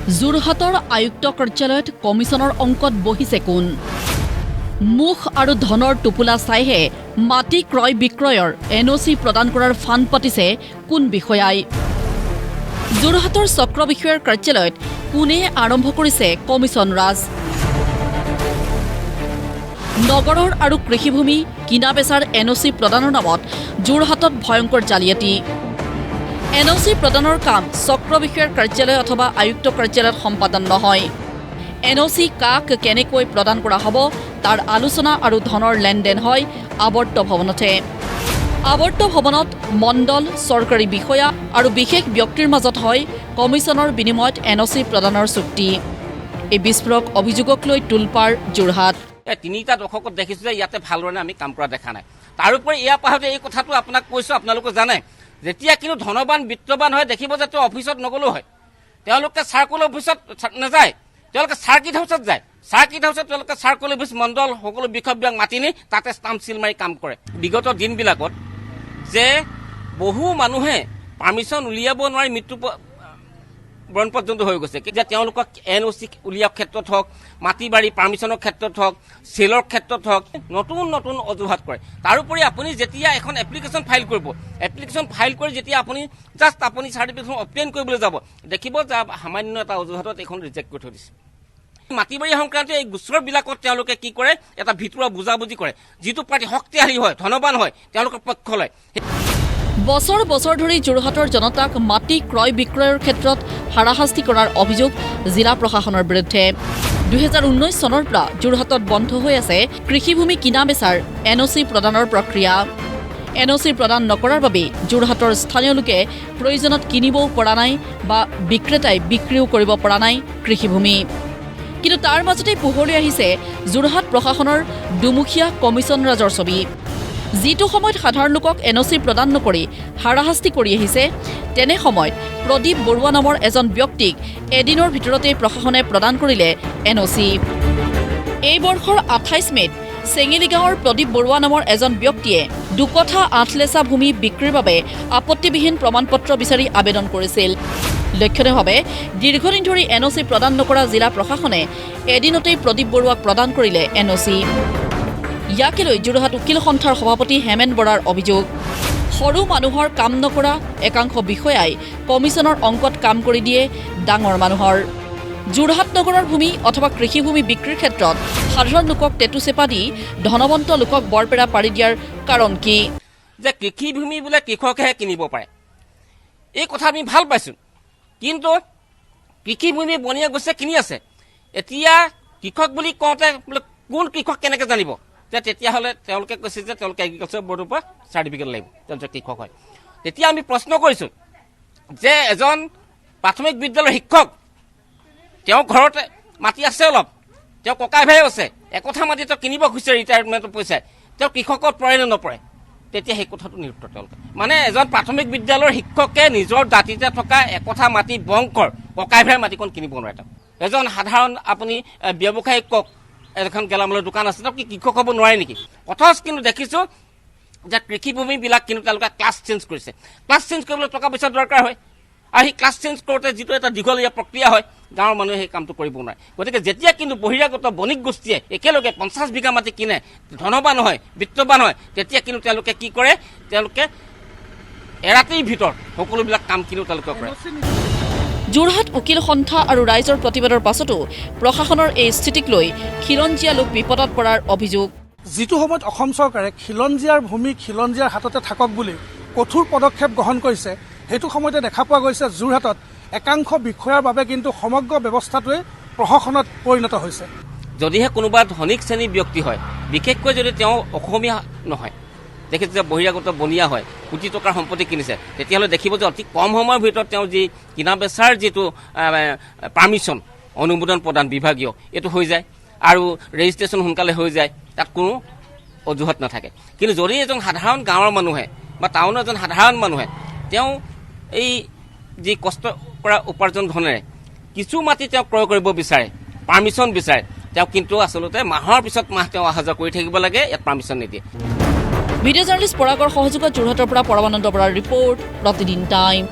যোৰহাটৰ আয়ুক্ত কাৰ্যালয়ত কমিছনৰ অংকত বহিছে কোন? মুখ আৰু ধনৰ টোপোলা চাইহে মাটি ক্ৰয় বিক্ৰয়ৰ NOC প্ৰদান কৰাৰ ফান পাতিছে কোন বিষয়াই? যোৰহাটৰ চক্ৰ বিষয়াৰ কাৰ্যালয়ত কোনে আৰম্ভ কৰিছে কমিছন ৰাজ? নগৰৰ আৰু কৃষিভূমি কিনা বেচাৰ NOC প্ৰদানৰ নামত যোৰহাটত ভয়ংকৰ জালিয়াতি। NOC প্ৰদানৰ কাম চক্ৰ বিষয়াৰ কাৰ্যালয় অথবা আয়ুক্ত কাৰ্যালয়ত সম্পাদন নহয়। NOC কাক কেনেকৈ প্ৰদান কৰা হ'ব তাৰ আলোচনা আৰু ধনৰ লেনদেন হয় আৱৰ্ত ভৱনতে। আৱৰ্ত ভৱনত মণ্ডল, চৰকাৰী বিষয়া আৰু বিশেষ ব্যক্তিৰ মাজত হয় কমিছনৰ বিনিময়ত NOC প্ৰদানৰ চুক্তি। এই বিস্ফোৰক অভিযোগক লৈ তোলপাৰ যোৰহাট। তিনিটা দশকত দেখিছোঁ যে ইয়াতে ভালদৰে আমি কাম কৰা দেখা নাই। তাৰোপৰি ইয়াৰ পাছতে এই কথাটো আপোনাক কৈছোঁ, আপোনালোকে জানে যেতিয়া কিন্তু ধনবান বিত্তবান হয় দেখিব যে তেওঁ অফিচত নগ'লেও হয়, তেওঁলোকে চাৰ্কুল অফিচত নাযায়, তেওঁলোকে চাৰ্কিট হাউচত যায়। চাৰ্কিট হাউচত তেওঁলোকে চাৰ্কুল অফিচ, মণ্ডল সকলো বিষয়বিলাক মাতি নি তাতে ষ্টাম্প চিল মাৰি কাম কৰে। বিগত দিনবিলাকত যে বহু মানুহে পাৰ্মিশ্যন উলিয়াব নোৱাৰি মৃত্যু বৰণ পৰ্যন্ত হৈ গৈছে। যে তেওঁলোকক NOC উলিওৱাৰ ক্ষেত্ৰত হওক, মাটি বাৰী পাৰ্মিশ্যনৰ ক্ষেত্ৰত হওক, চেলৰ ক্ষেত্ৰত হওক নতুন নতুন অজুহাত কৰে। তাৰোপৰি আপুনি যেতিয়া এখন এপ্লিকেশ্যন ফাইল কৰিব, এপ্লিকেশ্যন ফাইল কৰি যেতিয়া আপুনি জাষ্ট আপুনি চাৰ্টিফিকেটখন অবটেইন কৰিবলৈ যাব, দেখিব যে সামান্য এটা অজুহাতত এইখন ৰিজেক্ট কৰি থৈ দিছে। মাটি বাৰী সংক্ৰান্তীয় এই গোচৰবিলাকত তেওঁলোকে কি কৰে, এটা ভিতৰুৱা বুজাবুজি কৰে। যিটো পাৰ্টি শক্তিশালী হয়, ধনবান হয়, তেওঁলোকৰ পক্ষ লয়। বছৰ বছৰ ধৰি যোৰহাটৰ জনতাক মাটি ক্ৰয় বিক্ৰয়ৰ ক্ষেত্ৰত হাৰাশাস্তি কৰাৰ অভিযোগ জিলা প্ৰশাসনৰ বিৰুদ্ধে। 2019 চনৰ পৰা যোৰহাটত বন্ধ হৈ আছে কৃষিভূমি কিনা বেচাৰ NOC প্ৰদানৰ প্ৰক্ৰিয়া। NOC প্ৰদান নকৰাৰ বাবে যোৰহাটৰ স্থানীয় লোকে প্ৰয়োজনত কিনিবও পৰা নাই বা বিক্ৰেতাই বিক্ৰীও কৰিব পৰা নাই কৃষিভূমি। কিন্তু তাৰ মাজতেই পোহৰলৈ আহিছে যোৰহাট প্ৰশাসনৰ দুমুখীয়া কমিছন ৰাজৰ ছবি। যিটো সময়ত সাধাৰণ লোকক NOC প্ৰদান নকৰি হাৰাশাস্তি কৰি আহিছে, তেনে সময়ত প্ৰদীপ বৰুৱা নামৰ এজন ব্যক্তিক এদিনৰ ভিতৰতেই প্ৰশাসনে প্ৰদান কৰিলে NOC। এই বৰ্ষৰ 28 মে'ত চেঙেলী গাঁৱৰ প্ৰদীপ বৰুৱা নামৰ এজন ব্যক্তিয়ে 2 কঠা 8 লেচা ভূমি বিক্ৰীৰ বাবে আপত্তিবিহীন প্ৰমাণপত্ৰ বিচাৰি আবেদন কৰিছিল। লক্ষণীয়ভাৱে দীৰ্ঘদিন ধৰি NOC প্ৰদান নকৰা জিলা প্ৰশাসনে এদিনতেই প্ৰদীপ বৰুৱাক প্ৰদান কৰিলে NOC। ইয়াকে লৈ যোৰহাট উকিল সন্থাৰ সভাপতি হেমেন বৰাৰ অভিযোগ, সৰু মানুহৰ কাম নকৰা একাংশ বিষয়াই কমিছনৰ অংকত কাম কৰি দিয়ে ডাঙৰ মানুহৰ। যোৰহাট নগৰৰ ভূমি অথবা কৃষিভূমি বিক্ৰীৰ ক্ষেত্ৰত সাধাৰণ লোকক টেটুচেপা দি ধনৱন্ত লোকক বৰপেৰা পাৰি দিয়াৰ কাৰণ কি? যে কৃষিভূমি বোলে কৃষকেহে কিনিব পাৰে, এই কথা আমি ভাল পাইছোঁ। কিন্তু কৃষিভূমি বনিয়া গৈছে কিনি আছে। এতিয়া কৃষক বুলি কওঁতে বোলে কোন কৃষক কেনেকৈ জানিব? যে তেতিয়াহ'লে তেওঁলোকে কৈছে যে তেওঁলোকে এগ্ৰিকালচাৰ বৰ্ডৰ পৰা চাৰ্টিফিকেট লাগিব, তেওঁলোকে কৃষক হয়। তেতিয়া আমি প্ৰশ্ন কৰিছোঁ যে এজন প্ৰাথমিক বিদ্যালয়ৰ শিক্ষক, তেওঁ ঘৰতে মাটি আছে অলপ, তেওঁ ককাই ভাই আছে, একঠা মাটি তেওঁ কিনিব খুজিছে ৰিটায়াৰমেণ্টৰ পইচাই, তেওঁ কৃষকত পৰে নে নপৰে? তেতিয়া সেই কথাটো নিৰুত্তৰ তেওঁলোকে। মানে এজন প্ৰাথমিক বিদ্যালয়ৰ শিক্ষকে নিজৰ দাঁতিতে থকা একঠা মাটি বংকৰ ককাই ভাইৰ মাটিকণ কিনিব নোৱাৰে। তেওঁ এজন সাধাৰণ আপুনি ব্যৱসায়িক কওক, এখন গেলামালৰ দোকান আছে, তেওঁ কি কৃষক হ'ব নোৱাৰে নেকি? অথচ কিন্তু দেখিছোঁ যে কৃষিভূমিবিলাক কিন্তু তেওঁলোকে ক্লাছ চেঞ্জ কৰিছে। ক্লাছ চেঞ্জ কৰিবলৈ টকা পইচা দৰকাৰ হয়, আৰু সেই ক্লাছ চেঞ্জ কৰোঁতে যিটো এটা দীঘলীয়া প্ৰক্ৰিয়া হয়, গাঁৱৰ মানুহে সেই কামটো কৰিব নোৱাৰে। গতিকে যেতিয়া কিন্তু বহিৰাগত বণিক গোষ্ঠীয়ে একেলগে 50 বিঘা মাটি কিনে, ধনবান হয়, বিত্তবান হয়, তেতিয়া কিন্তু তেওঁলোকে কি কৰে, তেওঁলোকে এৰাতিৰ ভিতৰত সকলোবিলাক কাম কিন্তু তেওঁলোকে কৰে। যোৰহাট উকিল সন্থা আৰু ৰাইজৰ প্ৰতিবাদৰ পাছতো প্ৰশাসনৰ এই স্থিতিক লৈ খিলঞ্জীয়া লোক বিপদত পৰাৰ অভিযোগ। যিটো সময়ত অসম চৰকাৰে খিলঞ্জীয়াৰ ভূমি খিলঞ্জীয়াৰ হাততে থাকক বুলি কঠোৰ পদক্ষেপ গ্ৰহণ কৰিছে, সেইটো সময়তে দেখা পোৱা গৈছে যোৰহাটত একাংশ বিষয়াৰ বাবে কিন্তু সমগ্ৰ ব্যৱস্থাটোৱে প্ৰশাসনত পৰিণত হৈছে। যদিহে কোনোবা ধনিক শ্ৰেণীৰ ব্যক্তি হয়, বিশেষকৈ যদি তেওঁ অসমীয়া নহয়, দেখিছে যে বহিৰাগত বনিয়া হয়, কোটি টকাৰ সম্পত্তি কিনিছে, তেতিয়াহ'লে দেখিব যে অতি কম সময়ৰ ভিতৰত তেওঁ যি কিনা বেচাৰ যিটো পাৰ্মিশ্যন, অনুমোদন প্ৰদান বিভাগীয়, এইটো হৈ যায় আৰু ৰেজিষ্ট্ৰেশ্যন সোনকালে হৈ যায়, তাত কোনো অজুহাত নাথাকে। কিন্তু যদি এজন সাধাৰণ গাঁৱৰ মানুহে বা টাউনৰ এজন সাধাৰণ মানুহে তেওঁ এই যি কষ্ট কৰা উপাৰ্জন ধনেৰে কিছু মাটি তেওঁ ক্ৰয় কৰিব বিচাৰে, পাৰ্মিশ্যন বিচাৰে, তেওঁ কিন্তু আচলতে মাহৰ পিছত মাহ তেওঁ অহা যোৱা কৰি থাকিব লাগে, ইয়াত পাৰ্মিশ্যন নিদিয়ে। ভিডিঅ' জাৰ্নেলিষ্ট পৰাগৰ সহযোগত যোৰহাটৰ পৰা পৰমানন্দ বৰাৰ ৰিপৰ্ট, প্ৰতিদিন টাইম।